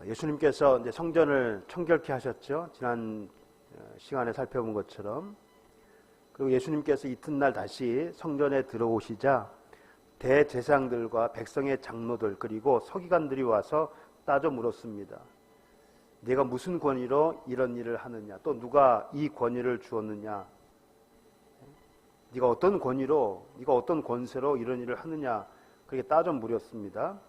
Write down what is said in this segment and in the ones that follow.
예수님께서 이제 성전을 청결케 하셨죠. 지난 시간에 살펴본 것처럼. 그리고 예수님께서 이튿날 다시 성전에 들어오시자 대제사장들과 백성의 장로들 그리고 서기관들이 와서 따져 물었습니다. 네가 무슨 권위로 이런 일을 하느냐? 또 누가 이 권위를 주었느냐? 네가 어떤 권위로, 네가 어떤 권세로 이런 일을 하느냐? 그렇게 따져 물었습니다.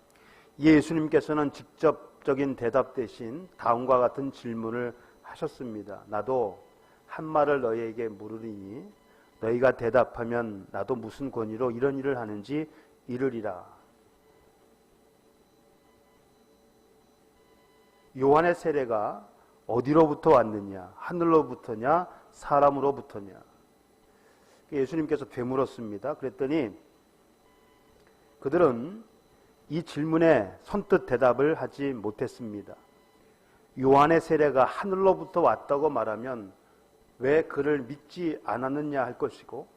이에 예수님께서는 직접적인 대답 대신 다음과 같은 질문을 하셨습니다. 나도 한 말을 너희에게 물으리니 너희가 대답하면 나도 무슨 권위로 이런 일을 하는지 이르리라. 요한의 세례가 어디로부터 왔느냐? 하늘로부터냐? 사람으로부터냐? 예수님께서 되물었습니다. 그랬더니 그들은 이 질문에 선뜻 대답을 하지 못했습니다. 요한의 세례가 하늘로부터 왔다고 말하면 왜 그를 믿지 않았느냐 할 것이고,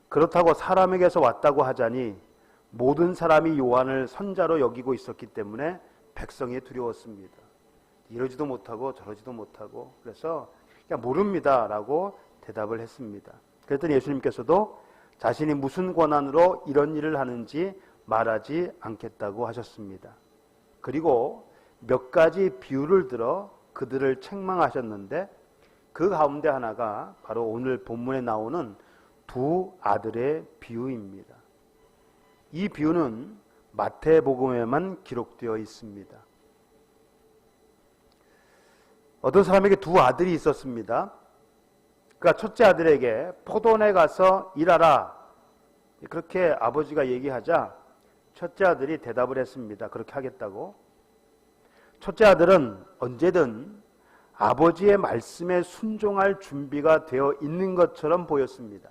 그렇다고 사람에게서 왔다고 하자니 모든 사람이 요한을 선자로 여기고 있었기 때문에 백성이 두려웠습니다. 이러지도 못하고 저러지도 못하고, 그래서 그냥 모릅니다 라고 대답을 했습니다. 그랬더니 예수님께서도 자신이 무슨 권한으로 이런 일을 하는지 말하지 않겠다고 하셨습니다. 그리고 몇 가지 비유를 들어 그들을 책망하셨는데 그 가운데 하나가 바로 오늘 본문에 나오는 두 아들의 비유입니다. 이 비유는 마태복음에만 기록되어 있습니다. 어떤 사람에게 두 아들이 있었습니다. 그러니까 첫째 아들에게 포도원에 가서 일하라 그렇게 아버지가 얘기하자 첫째 아들이 대답을 했습니다. 그렇게 하겠다고. 첫째 아들은 언제든 아버지의 말씀에 순종할 준비가 되어 있는 것처럼 보였습니다.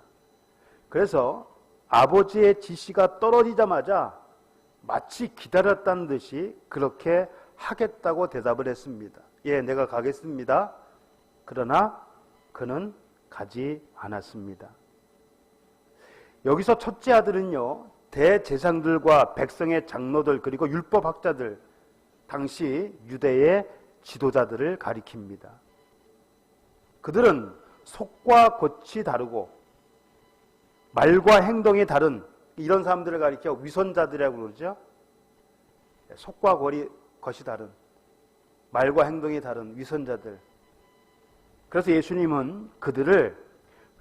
그래서 아버지의 지시가 떨어지자마자 마치 기다렸다는 듯이 그렇게 하겠다고 대답을 했습니다. 예, 내가 가겠습니다. 그러나 그는 가지 않았습니다. 여기서 첫째 아들은요, 대제사장들과 백성의 장로들 그리고 율법학자들, 당시 유대의 지도자들을 가리킵니다. 그들은 속과 겉이 다르고 말과 행동이 다른 이런 사람들을 가리켜 위선자들이라고 그러죠. 속과 겉이 다른, 말과 행동이 다른 위선자들. 그래서 예수님은 그들을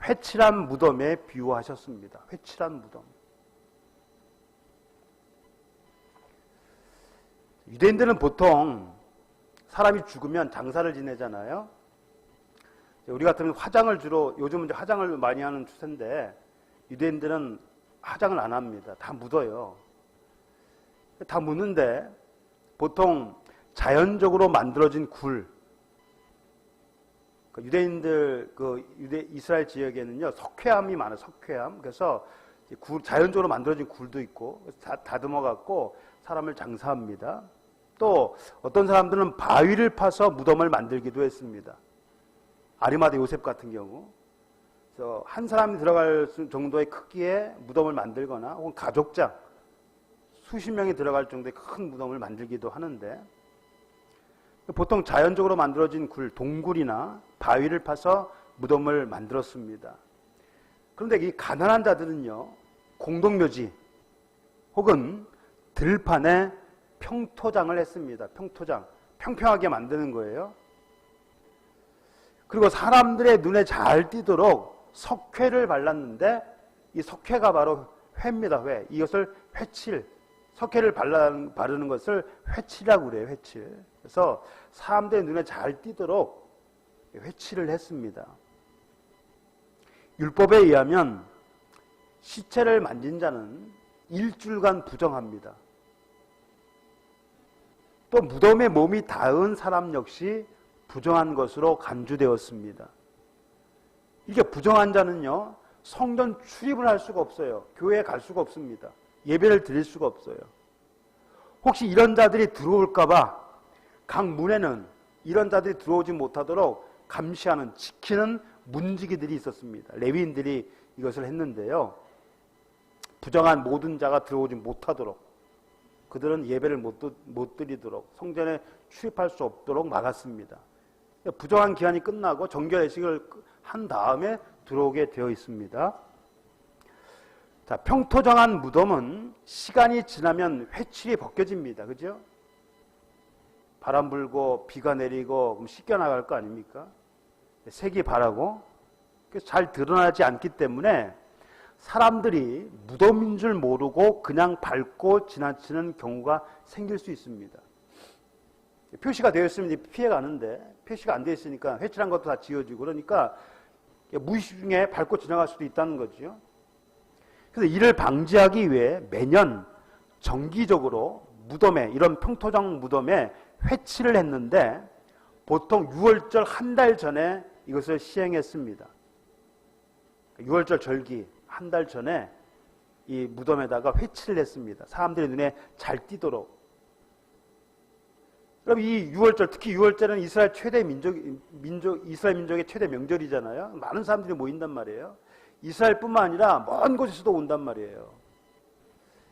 회칠한 무덤에 비유하셨습니다. 회칠한 무덤. 유대인들은 보통 사람이 죽으면 장사를 지내잖아요. 우리 같으면 화장을 주로, 요즘은 화장을 많이 하는 추세인데 유대인들은 화장을 안 합니다. 다 묻어요. 다 묻는데 보통 자연적으로 만들어진 굴, 유대인들 이스라엘 지역에는요 석회암이 많아요. 석회암. 그래서 자연적으로 만들어진 굴도 있고 다듬어 갖고 사람을 장사합니다. 또 어떤 사람들은 바위를 파서 무덤을 만들기도 했습니다. 아리마대 요셉 같은 경우, 그래서 한 사람이 들어갈 정도의 크기의 무덤을 만들거나 혹은 가족장 수십 명이 들어갈 정도의 큰 무덤을 만들기도 하는데, 보통 자연적으로 만들어진 동굴이나 바위를 파서 무덤을 만들었습니다. 그런데 이 가난한 자들은요, 공동묘지 혹은 들판에 평토장을 했습니다. 평토장, 평평하게 만드는 거예요. 그리고 사람들의 눈에 잘 띄도록 석회를 발랐는데 이 석회가 바로 회입니다. 회. 이것을 회칠, 석회를 바르는 것을 회칠이라고 그래요. 회칠. 그래서 사람들의 눈에 잘 띄도록 회칠을 했습니다. 율법에 의하면 시체를 만진 자는 일주일간 부정합니다. 또 무덤에 몸이 닿은 사람 역시 부정한 것으로 간주되었습니다. 이게 부정한 자는요, 성전 출입을 할 수가 없어요. 교회에 갈 수가 없습니다. 예배를 드릴 수가 없어요. 혹시 이런 자들이 들어올까봐 각 문에는 이런 자들이 들어오지 못하도록 감시하는, 지키는 문지기들이 있었습니다. 레위인들이 이것을 했는데요, 부정한 모든 자가 들어오지 못하도록 그들은 예배를 못 드리도록 성전에 출입할 수 없도록 막았습니다. 부정한 기한이 끝나고 정결 예식을 한 다음에 들어오게 되어 있습니다. 자, 평토정한 무덤은 시간이 지나면 회칠이 벗겨집니다. 그죠? 바람 불고 비가 내리고 그럼 씻겨 나갈 거 아닙니까? 색이 바라고 잘 드러나지 않기 때문에 사람들이 무덤인 줄 모르고 그냥 밟고 지나치는 경우가 생길 수 있습니다. 표시가 되어 있으면 피해가는데 표시가 안 되어 있으니까 회칠한 것도 다 지워지고 그러니까 무의식 중에 밟고 지나갈 수도 있다는 거죠. 그래서 이를 방지하기 위해 매년 정기적으로 무덤에, 이런 평토정 무덤에 회칠을 했는데 보통 6월절 한 달 전에 이것을 시행했습니다. 6월절 절기 한 달 전에 이 무덤에다가 회칠을 했습니다. 사람들의 눈에 잘 띄도록. 그럼 이 6월절, 특히 6월절은 이스라엘 이스라엘 민족의 최대 명절이잖아요. 많은 사람들이 모인단 말이에요. 이스라엘뿐만 아니라 먼 곳에서도 온단 말이에요.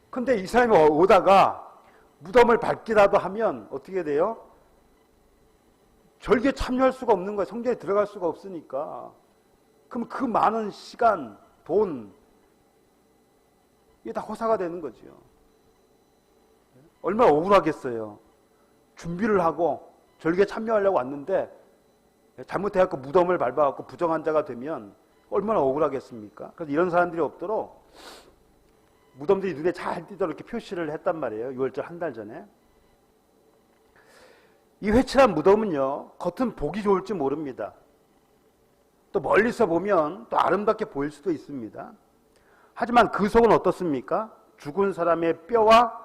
근데 이 사람이 오다가 무덤을 밟기라도 하면 어떻게 돼요? 절기에 참여할 수가 없는 거예요. 성전에 들어갈 수가 없으니까. 그럼 그 많은 시간, 돈, 이게 다 허사가 되는 거죠. 얼마나 억울하겠어요. 준비를 하고 절기에 참여하려고 왔는데 잘못해갖고 무덤을 밟아갖고 부정한 자가 되면 얼마나 억울하겠습니까? 그래서 이런 사람들이 없도록 무덤들이 눈에 잘 띄도록 이렇게 표시를 했단 말이에요. 6월절 한 달 전에. 이 회칠한 무덤은요, 겉은 보기 좋을지 모릅니다. 또 멀리서 보면 또 아름답게 보일 수도 있습니다. 하지만 그 속은 어떻습니까? 죽은 사람의 뼈와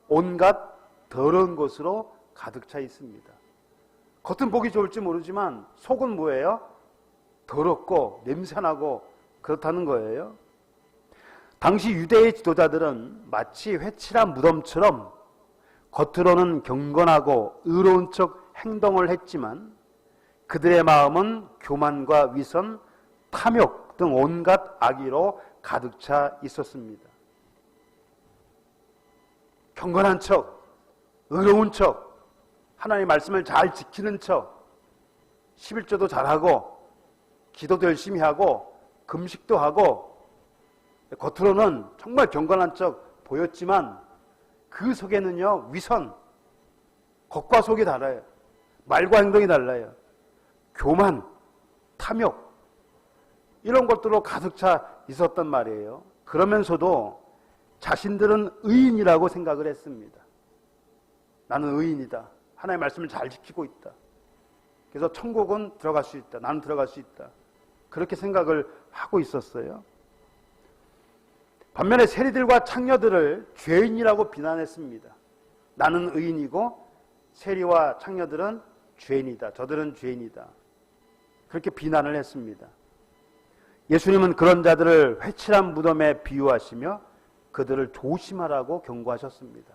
온갖 더러운 것으로 가득 차 있습니다. 겉은 보기 좋을지 모르지만 속은 뭐예요? 더럽고 냄새나고 그렇다는 거예요. 당시 유대의 지도자들은 마치 회칠한 무덤처럼 겉으로는 경건하고 의로운 척 행동을 했지만 그들의 마음은 교만과 위선, 탐욕 등 온갖 악의로 가득 차 있었습니다. 경건한 척, 의로운 척, 하나님의 말씀을 잘 지키는 척, 11조도 잘하고 기도도 열심히 하고 금식도 하고 겉으로는 정말 경건한 척 보였지만 그 속에는요, 위선, 겉과 속이 달라요. 말과 행동이 달라요. 교만, 탐욕, 이런 것들로 가득 차 있었단 말이에요. 그러면서도 자신들은 의인이라고 생각을 했습니다. 나는 의인이다. 하나님의 말씀을 잘 지키고 있다. 그래서 천국은 들어갈 수 있다. 나는 들어갈 수 있다. 그렇게 생각을 하고 있었어요. 반면에 세리들과 창녀들을 죄인이라고 비난했습니다. 나는 의인이고 세리와 창녀들은 죄인이다. 저들은 죄인이다. 그렇게 비난을 했습니다. 예수님은 그런 자들을 회칠한 무덤에 비유하시며 그들을 조심하라고 경고하셨습니다.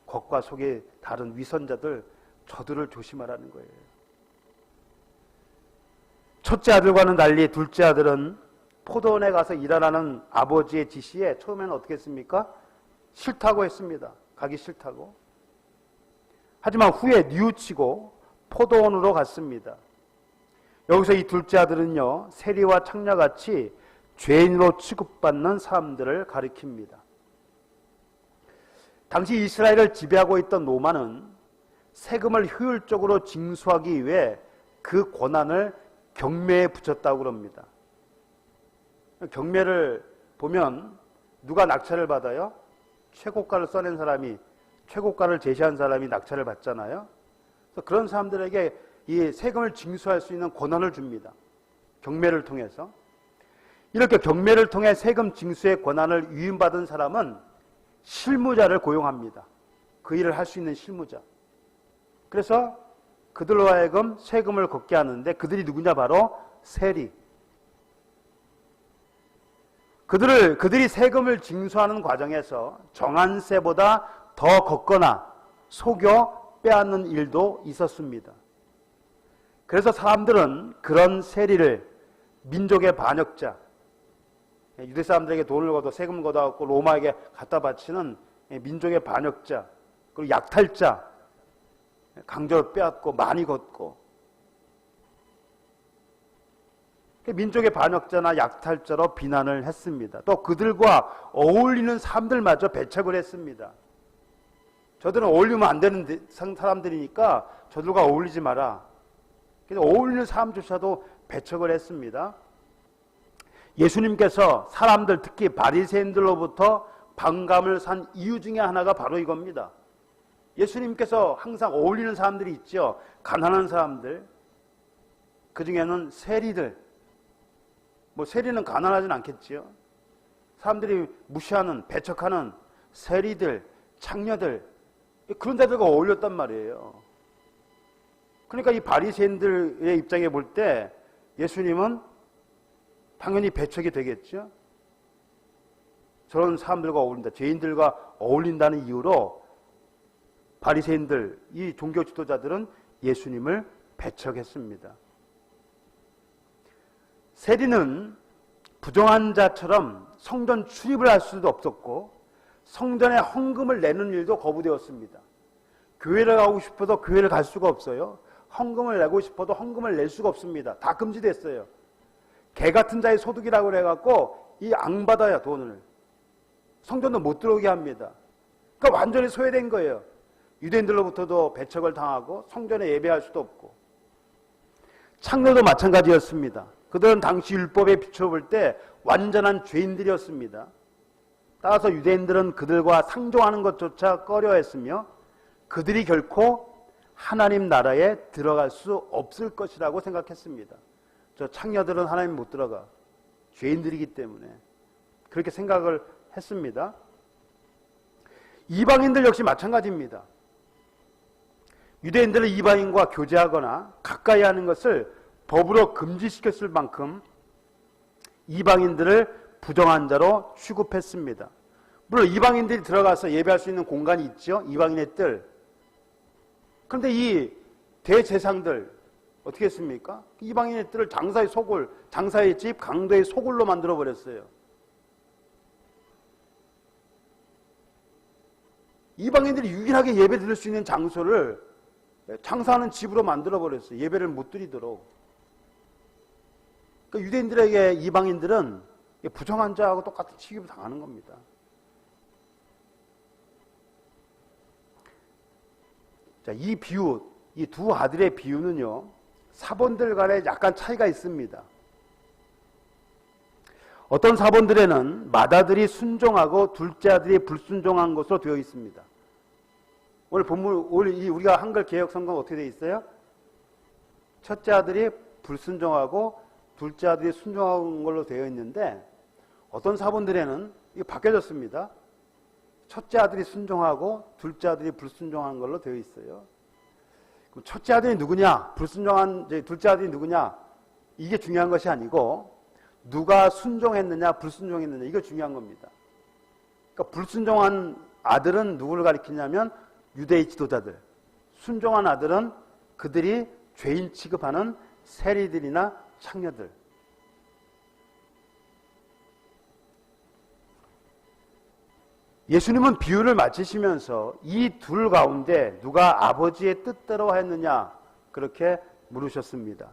겉과 속이 다른 위선자들, 저들을 조심하라는 거예요. 첫째 아들과는 달리 둘째 아들은 포도원에 가서 일하라는 아버지의 지시에 처음에는 어떻게 했습니까? 싫다고 했습니다. 가기 싫다고. 하지만 후에 뉘우치고 포도원으로 갔습니다. 여기서 이 둘째 아들은요, 세리와 창녀같이 죄인으로 취급받는 사람들을 가리킵니다. 당시 이스라엘을 지배하고 있던 로마는 세금을 효율적으로 징수하기 위해 그 권한을 경매에 붙였다고 그럽니다. 경매를 보면 누가 낙찰을 받아요? 최고가를 써낸 사람이, 최고가를 제시한 사람이 낙찰을 받잖아요. 그래서 그런 사람들에게 이 세금을 징수할 수 있는 권한을 줍니다. 경매를 통해서. 이렇게 경매를 통해 세금 징수의 권한을 위임받은 사람은 실무자를 고용합니다. 그 일을 할 수 있는 실무자. 그래서 그들로 하여금 세금을 걷게 하는데 그들이 누구냐? 바로 세리. 그들이 세금을 징수하는 과정에서 정한세보다 더 걷거나 속여 빼앗는 일도 있었습니다. 그래서 사람들은 그런 세리를 민족의 반역자, 유대 사람들에게 돈을 걷어 세금 걷어갖고 로마에게 갖다 바치는 민족의 반역자, 그리고 약탈자, 강제로 빼앗고 많이 걷고, 민족의 반역자나 약탈자로 비난을 했습니다. 또 그들과 어울리는 사람들마저 배척을 했습니다. 저들은 어울리면 안 되는 사람들이니까 저들과 어울리지 마라. 그래서 어울리는 사람조차도 배척을 했습니다. 예수님께서 사람들, 특히 바리새인들로부터 반감을 산 이유 중에 하나가 바로 이겁니다. 예수님께서 항상 어울리는 사람들이 있죠. 가난한 사람들, 그 중에는 세리들. 세리는 가난하진 않겠지요. 사람들이 무시하는, 배척하는 세리들, 창녀들, 그런 데들과 어울렸단 말이에요. 그러니까 이 바리새인들의 입장에 볼 때 예수님은 당연히 배척이 되겠죠. 저런 사람들과 어울린다, 죄인들과 어울린다는 이유로 바리새인들, 이 종교 지도자들은 예수님을 배척했습니다. 세리는 부정한 자처럼 성전 출입을 할 수도 없었고 성전에 헌금을 내는 일도 거부되었습니다. 교회를 가고 싶어도 교회를 갈 수가 없어요. 헌금을 내고 싶어도 헌금을 낼 수가 없습니다. 다 금지됐어요. 개 같은 자의 소득이라고 해갖고 이 앙 받아야 돈을. 성전도 못 들어오게 합니다. 그러니까 완전히 소외된 거예요. 유대인들로부터도 배척을 당하고 성전에 예배할 수도 없고. 창녀도 마찬가지였습니다. 그들은 당시 율법에 비춰볼 때 완전한 죄인들이었습니다. 따라서 유대인들은 그들과 상종하는 것조차 꺼려했으며 그들이 결코 하나님 나라에 들어갈 수 없을 것이라고 생각했습니다. 저 창녀들은 하나님 못 들어가. 죄인들이기 때문에. 그렇게 생각을 했습니다. 이방인들 역시 마찬가지입니다. 유대인들은 이방인과 교제하거나 가까이 하는 것을 법으로 금지시켰을 만큼 이방인들을 부정한 자로 취급했습니다. 물론 이방인들이 들어가서 예배할 수 있는 공간이 있죠. 이방인의 뜰. 그런데 이 대제사장들 어떻게 했습니까? 이방인의 뜰을 장사의 소굴, 장사의 집, 강도의 소굴로 만들어버렸어요. 이방인들이 유일하게 예배 드릴 수 있는 장소를 장사하는 집으로 만들어버렸어요. 예배를 못 드리도록. 그러니까 유대인들에게 이방인들은 부정한 자하고 똑같은 취급을 당하는 겁니다. 자, 이 비유, 이 두 아들의 비유는요, 사본들 간에 약간 차이가 있습니다. 어떤 사본들에는 맏아들이 순종하고 둘째 아들이 불순종한 것으로 되어 있습니다. 오늘 본문, 우리가 한글 개혁 성경 어떻게 되어 있어요? 첫째 아들이 불순종하고 둘째 아들이 순종한 걸로 되어 있는데 어떤 사본들에는 이게 바뀌어졌습니다. 첫째 아들이 순종하고 둘째 아들이 불순종한 걸로 되어 있어요. 그럼 첫째 아들이 누구냐? 불순종한 둘째 아들이 누구냐? 이게 중요한 것이 아니고 누가 순종했느냐, 불순종했느냐 이게 중요한 겁니다. 그러니까 불순종한 아들은 누구를 가리키냐면 유대의 지도자들, 순종한 아들은 그들이 죄인 취급하는 세리들이나 창녀들. 예수님은 비유를 마치시면서 이 둘 가운데 누가 아버지의 뜻대로 했느냐 그렇게 물으셨습니다.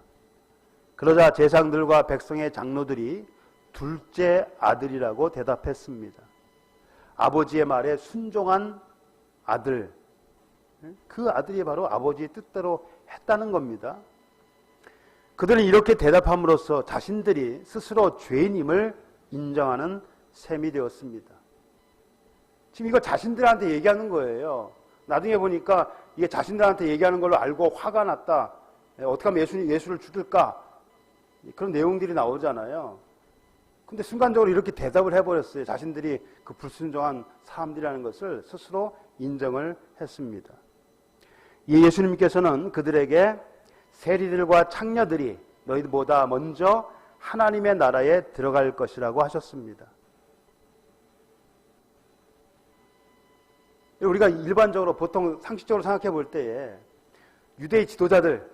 그러자 제사장들과 백성의 장로들이 둘째 아들이라고 대답했습니다. 아버지의 말에 순종한 아들, 그 아들이 바로 아버지의 뜻대로 했다는 겁니다. 그들은 이렇게 대답함으로써 자신들이 스스로 죄인임을 인정하는 셈이 되었습니다. 지금 이거 자신들한테 얘기하는 거예요. 나중에 보니까 이게 자신들한테 얘기하는 걸로 알고 화가 났다. 어떻게 하면 예수를 죽일까? 그런 내용들이 나오잖아요. 근데 순간적으로 이렇게 대답을 해버렸어요. 자신들이 그 불순종한 사람들이라는 것을 스스로 인정을 했습니다. 예수님께서는 그들에게 세리들과 창녀들이 너희들보다 먼저 하나님의 나라에 들어갈 것이라고 하셨습니다. 우리가 일반적으로 보통 상식적으로 생각해 볼 때에 유대의 지도자들,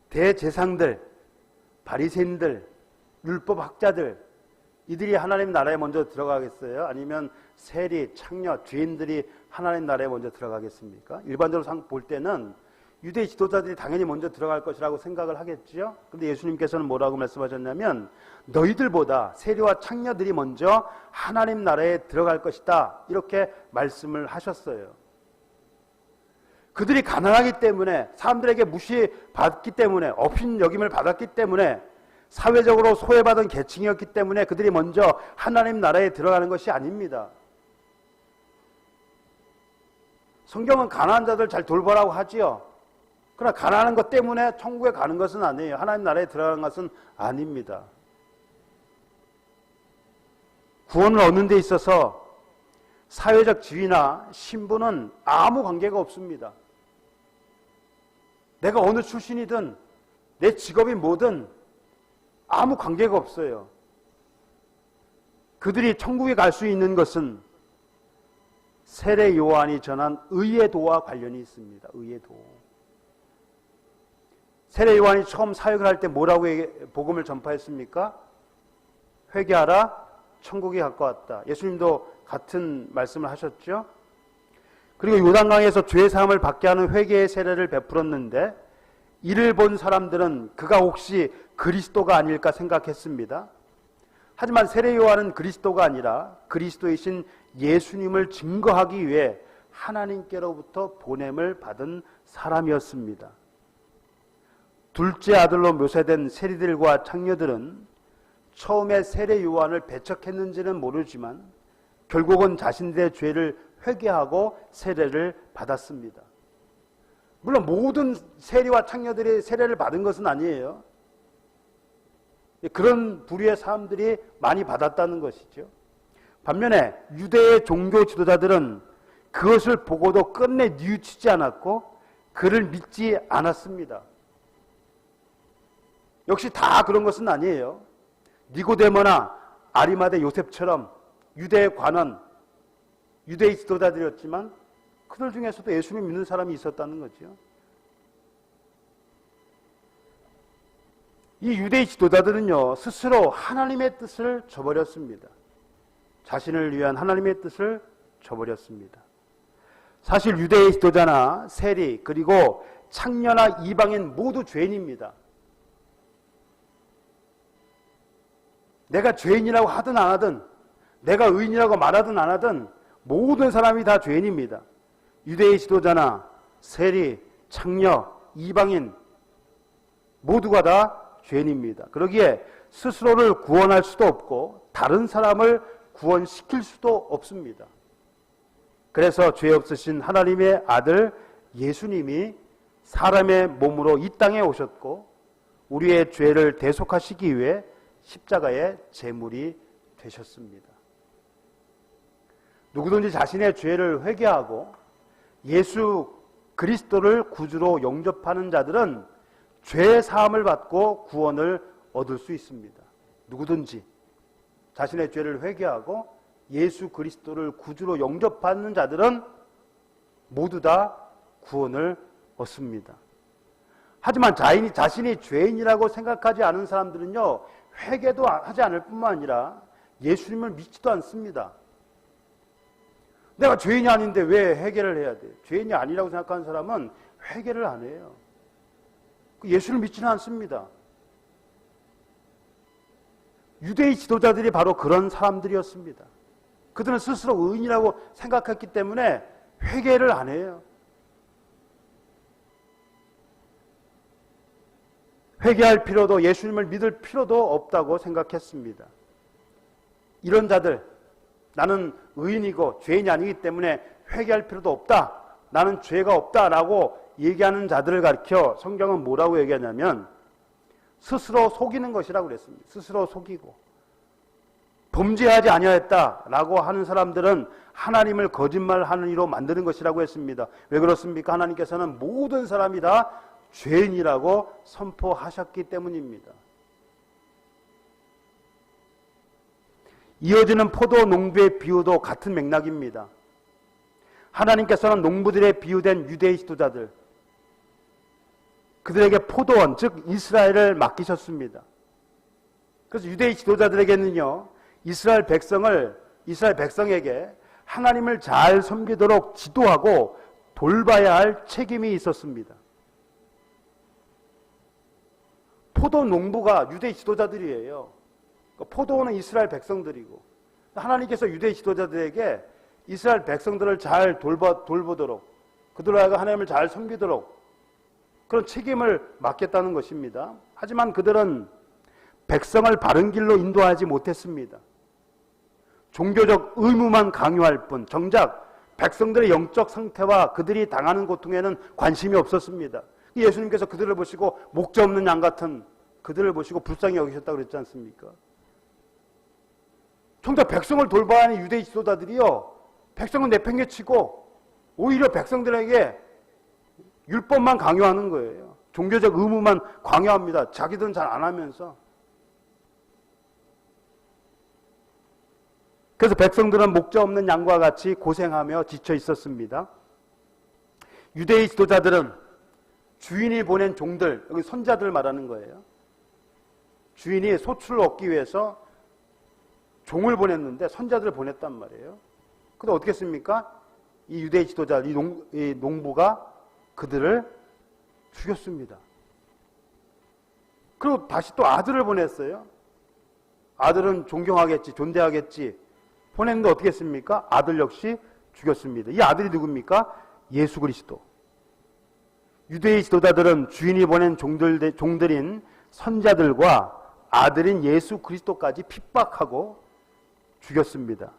대제사장들, 바리새인들, 율법학자들 이들이 하나님 나라에 먼저 들어가겠어요? 아니면 세리, 창녀, 죄인들이 하나님 나라에 먼저 들어가겠습니까? 일반적으로 볼 때는 유대 지도자들이 당연히 먼저 들어갈 것이라고 생각을 하겠죠. 그런데 예수님께서는 뭐라고 말씀하셨냐면 너희들보다 세리와 창녀들이 먼저 하나님 나라에 들어갈 것이다. 이렇게 말씀을 하셨어요. 그들이 가난하기 때문에, 사람들에게 무시받기 때문에, 업신 여김을 받았기 때문에, 사회적으로 소외받은 계층이었기 때문에 그들이 먼저 하나님 나라에 들어가는 것이 아닙니다. 성경은 가난한 자들 잘 돌보라고 하지요. 그러나 가난한 것 때문에 천국에 가는 것은 아니에요. 하나님 나라에 들어가는 것은 아닙니다. 구원을 얻는 데 있어서 사회적 지위나 신분은 아무 관계가 없습니다. 내가 어느 출신이든 내 직업이 뭐든 아무 관계가 없어요. 그들이 천국에 갈 수 있는 것은 세례 요한이 전한 의의 도와 관련이 있습니다. 의의 도. 세례 요한이 처음 사역을 할 때 뭐라고 복음을 전파했습니까? 회개하라, 천국이 가까웠다. 예수님도 같은 말씀을 하셨죠. 그리고 요단강에서 죄 사함을 받게 하는 회개의 세례를 베풀었는데 이를 본 사람들은 그가 혹시 그리스도가 아닐까 생각했습니다. 하지만 세례 요한은 그리스도가 아니라 그리스도이신 예수님을 증거하기 위해 하나님께로부터 보냄을 받은 사람이었습니다. 둘째 아들로 묘사된 세리들과 창녀들은 처음에 세례 요한을 배척했는지는 모르지만 결국은 자신들의 죄를 회개하고 세례를 받았습니다. 물론 모든 세리와 창녀들이 세례를 받은 것은 아니에요. 그런 부류의 사람들이 많이 받았다는 것이죠. 반면에 유대의 종교 지도자들은 그것을 보고도 끝내 뉘우치지 않았고 그를 믿지 않았습니다. 역시 다 그런 것은 아니에요. 니고데모나 아리마대 요셉처럼 유대의 관원, 유대의 지도자들이었지만 그들 중에서도 예수님 믿는 사람이 있었다는 거죠. 이 유대의 지도자들은요, 스스로 하나님의 뜻을 저버렸습니다. 자신을 위한 하나님의 뜻을 저버렸습니다. 사실 유대의 지도자나 세리 그리고 창녀나 이방인 모두 죄인입니다. 내가 죄인이라고 하든 안 하든, 내가 의인이라고 말하든 안 하든 모든 사람이 다 죄인입니다. 유대의 지도자나 세리, 창녀, 이방인 모두가 다 죄인입니다. 그러기에 스스로를 구원할 수도 없고 다른 사람을 구원시킬 수도 없습니다. 그래서 죄 없으신 하나님의 아들 예수님이 사람의 몸으로 이 땅에 오셨고 우리의 죄를 대속하시기 위해 십자가의 제물이 되셨습니다. 누구든지 자신의 죄를 회개하고 예수 그리스도를 구주로 영접하는 자들은 죄 사함을 받고 구원을 얻을 수 있습니다. 누구든지 자신의 죄를 회개하고 예수 그리스도를 구주로 영접하는 자들은 모두 다 구원을 얻습니다. 하지만 자신이 죄인이라고 생각하지 않은 사람들은요, 회개도 하지 않을 뿐만 아니라 예수님을 믿지도 않습니다. 내가 죄인이 아닌데 왜 회개를 해야 돼? 죄인이 아니라고 생각하는 사람은 회개를 안 해요. 예수를 믿지는 않습니다. 유대의 지도자들이 바로 그런 사람들이었습니다. 그들은 스스로 의인이라고 생각했기 때문에 회개를 안 해요. 회개할 필요도 예수님을 믿을 필요도 없다고 생각했습니다. 이런 자들, 나는 의인이고 죄인이 아니기 때문에 회개할 필요도 없다, 나는 죄가 없다라고 얘기하는 자들을 가리켜 성경은 뭐라고 얘기하냐면 스스로 속이는 것이라고 그랬습니다. 스스로 속이고 범죄하지 아니하였다라고 하는 사람들은 하나님을 거짓말하는 이로 만드는 것이라고 했습니다. 왜 그렇습니까? 하나님께서는 모든 사람이 다 죄인이라고 선포하셨기 때문입니다. 이어지는 포도 농부의 비유도 같은 맥락입니다. 하나님께서는 농부들에 비유된 유대의 지도자들, 그들에게 포도원, 즉 이스라엘을 맡기셨습니다. 그래서 유대의 지도자들에게는요, 이스라엘 백성에게 하나님을 잘 섬기도록 지도하고 돌봐야 할 책임이 있었습니다. 포도 농부가 유대 지도자들이에요. 포도원은 이스라엘 백성들이고, 하나님께서 유대 지도자들에게 이스라엘 백성들을 잘 돌보도록, 그들로 하여금 하나님을 잘 섬기도록 그런 책임을 맡겠다는 것입니다. 하지만 그들은 백성을 바른 길로 인도하지 못했습니다. 종교적 의무만 강요할 뿐 정작 백성들의 영적 상태와 그들이 당하는 고통에는 관심이 없었습니다. 예수님께서 그들을 보시고 목자 없는 양 같은 그들을 보시고 불쌍히 여기셨다고 그랬지 않습니까? 정작 백성을 돌봐야 하는 유대 지도자들이요, 백성은 내팽개치고 오히려 백성들에게 율법만 강요하는 거예요. 종교적 의무만 강요합니다. 자기들은 잘 안 하면서. 그래서 백성들은 목자 없는 양과 같이 고생하며 지쳐 있었습니다. 유대의 지도자들은 주인이 보낸 종들, 여기 선자들 말하는 거예요. 주인이 소출을 얻기 위해서 종을 보냈는데 선자들을 보냈단 말이에요. 근데 어떻게 했습니까? 이 유대의 지도자, 이 농부가 그들을 죽였습니다. 그리고 다시 또 아들을 보냈어요. 아들은 존경하겠지, 존대하겠지. 보냈는데 어떻게 했습니까? 아들 역시 죽였습니다. 이 아들이 누굽니까? 예수 그리스도. 유대의 지도자들은 주인이 보낸 종들인 선자들과 아들인 예수 그리스도까지 핍박하고 죽였습니다.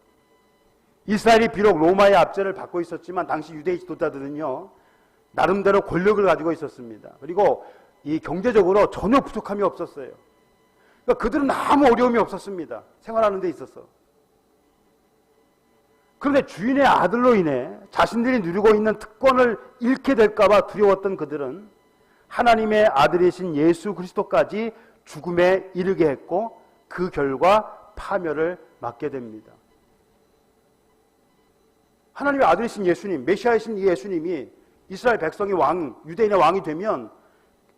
이스라엘이 비록 로마의 압제를 받고 있었지만 당시 유대의 지도자들은요, 나름대로 권력을 가지고 있었습니다. 그리고 이 경제적으로 전혀 부족함이 없었어요. 그러니까 그들은 아무 어려움이 없었습니다. 생활하는 데 있어서. 그런데 주인의 아들로 인해 자신들이 누리고 있는 특권을 잃게 될까봐 두려웠던 그들은 하나님의 아들이신 예수 그리스도까지 죽음에 이르게 했고 그 결과 파멸을 맞게 됩니다. 하나님의 아들이신 예수님, 메시아이신 이 예수님이 이스라엘 백성의 왕, 유대인의 왕이 되면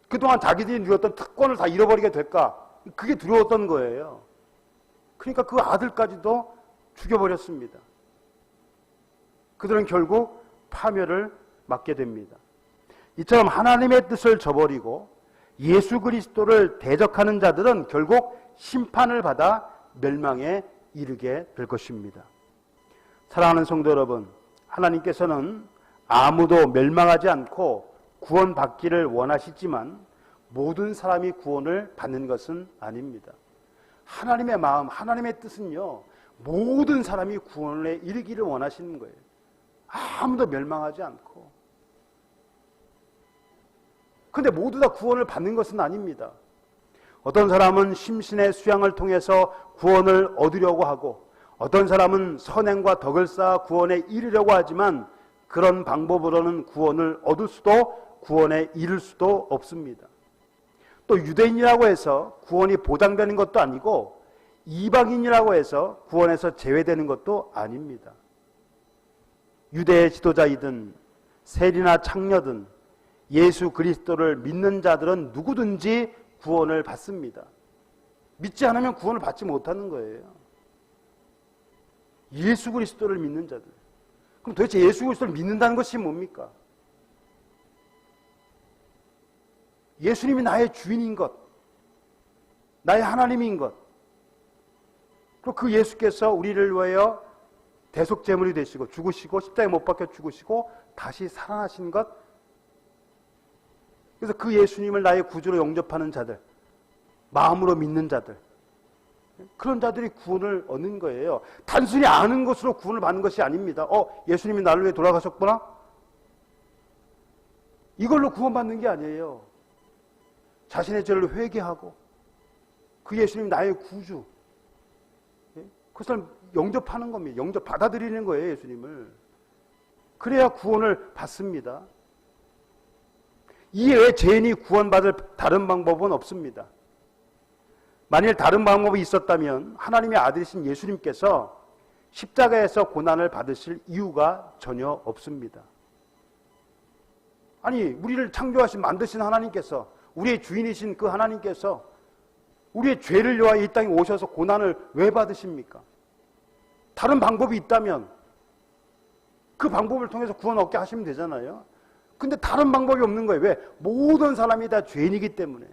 그동안 자기들이 누렸던 특권을 다 잃어버리게 될까? 그게 두려웠던 거예요. 그러니까 그 아들까지도 죽여버렸습니다. 그들은 결국 파멸을 맞게 됩니다. 이처럼 하나님의 뜻을 저버리고 예수 그리스도를 대적하는 자들은 결국 심판을 받아 멸망에 이르게 될 것입니다. 사랑하는 성도 여러분, 하나님께서는 아무도 멸망하지 않고 구원받기를 원하시지만 모든 사람이 구원을 받는 것은 아닙니다. 하나님의 마음, 하나님의 뜻은요, 모든 사람이 구원에 이르기를 원하시는 거예요. 아무도 멸망하지 않고. 근데 모두 다 구원을 받는 것은 아닙니다. 어떤 사람은 심신의 수양을 통해서 구원을 얻으려고 하고, 어떤 사람은 선행과 덕을 쌓아 구원에 이르려고 하지만 그런 방법으로는 구원을 얻을 수도 구원에 이를 수도 없습니다. 또 유대인이라고 해서 구원이 보장되는 것도 아니고 이방인이라고 해서 구원에서 제외되는 것도 아닙니다. 유대의 지도자이든 세리나 창녀든 예수 그리스도를 믿는 자들은 누구든지 구원을 받습니다. 믿지 않으면 구원을 받지 못하는 거예요. 예수 그리스도를 믿는 자들. 그럼 도대체 예수 그리스도를 믿는다는 것이 뭡니까? 예수님이 나의 주인인 것, 나의 하나님인 것, 그리고 그 예수께서 우리를 위하여 대속제물이 되시고 죽으시고 십자가에 못 박혀 죽으시고 다시 살아나신 것. 그래서 그 예수님을 나의 구주로 영접하는 자들, 마음으로 믿는 자들, 그런 자들이 구원을 얻는 거예요. 단순히 아는 것으로 구원을 받는 것이 아닙니다. 예수님이 나를 위해 돌아가셨구나? 이걸로 구원받는 게 아니에요. 자신의 죄를 회개하고 그 예수님이 나의 구주, 그것을 영접하는 겁니다. 영접 받아들이는 거예요, 예수님을. 그래야 구원을 받습니다. 이외에 죄인이 구원받을 다른 방법은 없습니다. 만일 다른 방법이 있었다면 하나님의 아들이신 예수님께서 십자가에서 고난을 받으실 이유가 전혀 없습니다. 아니, 우리를 창조하신 만드신 하나님께서, 우리의 주인이신 그 하나님께서 우리의 죄를 위하여 이 땅에 오셔서 고난을 왜 받으십니까? 다른 방법이 있다면 그 방법을 통해서 구원 얻게 하시면 되잖아요. 근데 다른 방법이 없는 거예요. 왜? 모든 사람이 다 죄인이기 때문에.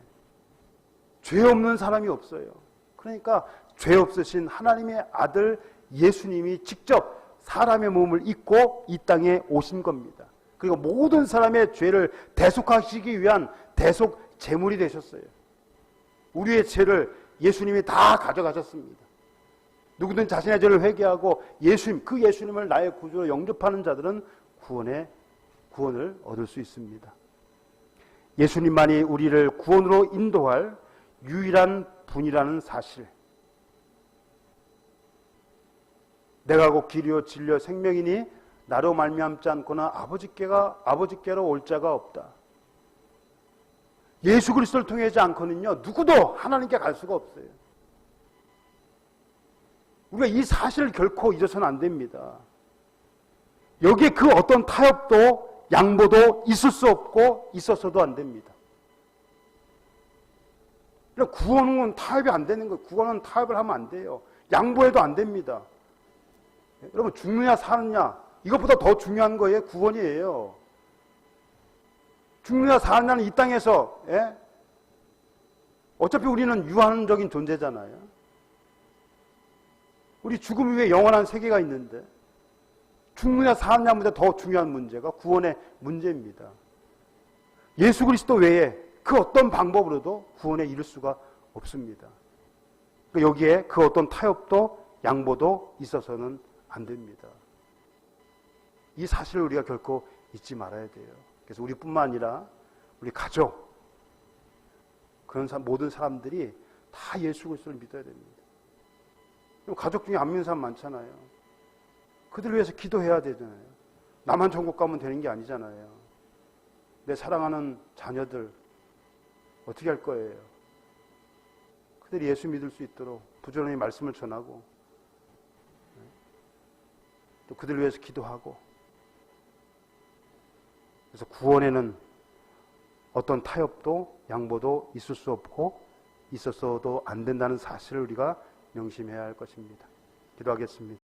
죄 없는 사람이 없어요. 그러니까 죄 없으신 하나님의 아들 예수님이 직접 사람의 몸을 입고 이 땅에 오신 겁니다. 그리고 모든 사람의 죄를 대속하시기 위한 대속 제물이 되셨어요. 우리의 죄를 예수님이 다 가져가셨습니다. 누구든 자신의 죄를 회개하고 예수님, 그 예수님을 나의 구주로 영접하는 자들은 구원을 얻을 수 있습니다. 예수님만이 우리를 구원으로 인도할 유일한 분이라는 사실. 내가 곧 길이요 진리요 생명이니 나로 말미암지 않고는 아버지께로 올 자가 없다. 예수 그리스도를 통하지 않고는요 누구도 하나님께 갈 수가 없어요. 우리가 이 사실을 결코 잊어서는 안 됩니다. 여기에 그 어떤 타협도 양보도 있을 수 없고 있어서도 안 됩니다. 그러니까 구원은 타협이 안 되는 거예요. 구원은 타협을 하면 안 돼요. 양보해도 안 됩니다. 여러분 죽느냐 사느냐 이것보다 더 중요한 거예요. 구원이에요. 죽느냐 사느냐는 이 땅에서 어차피 우리는 유한적인 존재잖아요. 우리 죽음 위에 영원한 세계가 있는데 죽느냐 사느냐 문제 더 중요한 문제가 구원의 문제입니다. 예수 그리스도 외에 그 어떤 방법으로도 구원에 이를 수가 없습니다. 여기에 그 어떤 타협도 양보도 있어서는 안 됩니다. 이 사실을 우리가 결코 잊지 말아야 돼요. 그래서 우리뿐만 아니라 우리 가족, 그런 모든 사람들이 다 예수 그리스도를 믿어야 됩니다. 가족 중에 안 믿는 사람 많잖아요. 그들 위해서 기도해야 되잖아요. 나만 천국 가면 되는 게 아니잖아요. 내 사랑하는 자녀들 어떻게 할 거예요? 그들이 예수 믿을 수 있도록 부지런히 말씀을 전하고 또 그들 위해서 기도하고. 그래서 구원에는 어떤 타협도 양보도 있을 수 없고 있었어도 안 된다는 사실을 우리가 명심해야 할 것입니다. 기도하겠습니다.